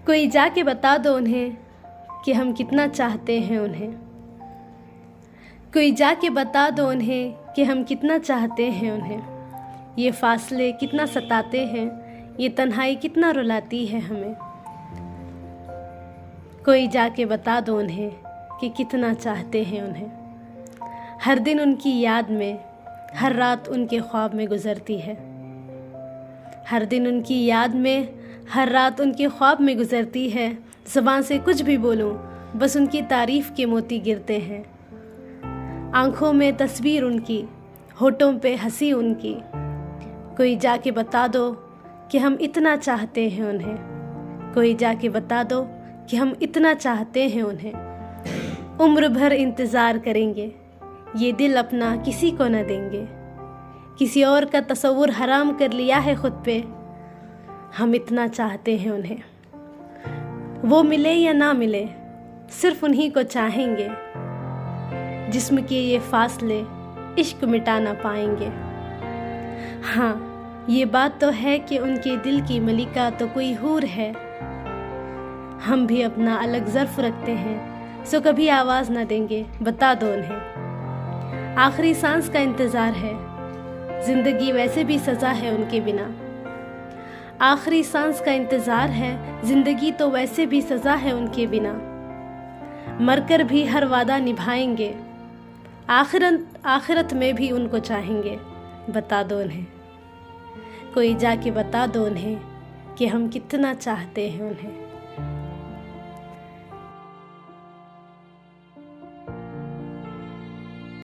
कोई जाके बता दो उन्हें कि हम कितना चाहते हैं उन्हें। कोई जाके बता दो उन्हें कि हम कितना चाहते हैं उन्हें। ये फासले कितना सताते हैं, ये तन्हाई कितना रुलाती है हमें। कोई जाके बता दो उन्हें कि कितना चाहते हैं उन्हें। हर दिन उनकी याद में, हर रात उनके ख्वाब में गुज़रती है। हर दिन उनकी याद में, हर रात उनके ख्वाब में गुज़रती है। ज़बान से कुछ भी बोलूं, बस उनकी तारीफ़ के मोती गिरते हैं। आँखों में तस्वीर उनकी, होठों पे हंसी उनकी। कोई जाके बता दो कि हम इतना चाहते हैं उन्हें। कोई जाके बता दो कि हम इतना चाहते हैं उन्हें। उम्र भर इंतज़ार करेंगे, ये दिल अपना किसी को न देंगे। किसी और का तसव्वुर हराम कर लिया है खुद पे, हम इतना चाहते हैं उन्हें। वो मिले या ना मिले, सिर्फ उन्हीं को चाहेंगे। जिस्म के ये फासले इश्क मिटा ना पाएंगे। हाँ, ये बात तो है कि उनके दिल की मलिका तो कोई हूर है। हम भी अपना अलग ज़र्फ रखते हैं, सो कभी आवाज़ ना देंगे, बता दो उन्हें। आखिरी सांस का इंतज़ार है, ज़िंदगी वैसे भी सज़ा है उनके बिना। आखिरी सांस का इंतज़ार है, ज़िंदगी तो वैसे भी सज़ा है उनके बिना। मरकर भी हर वादा निभाएंगे, आखिरत में भी उनको चाहेंगे, बता दो उन्हें। कोई जाके बता दो उन्हें कि हम कितना चाहते हैं उन्हें।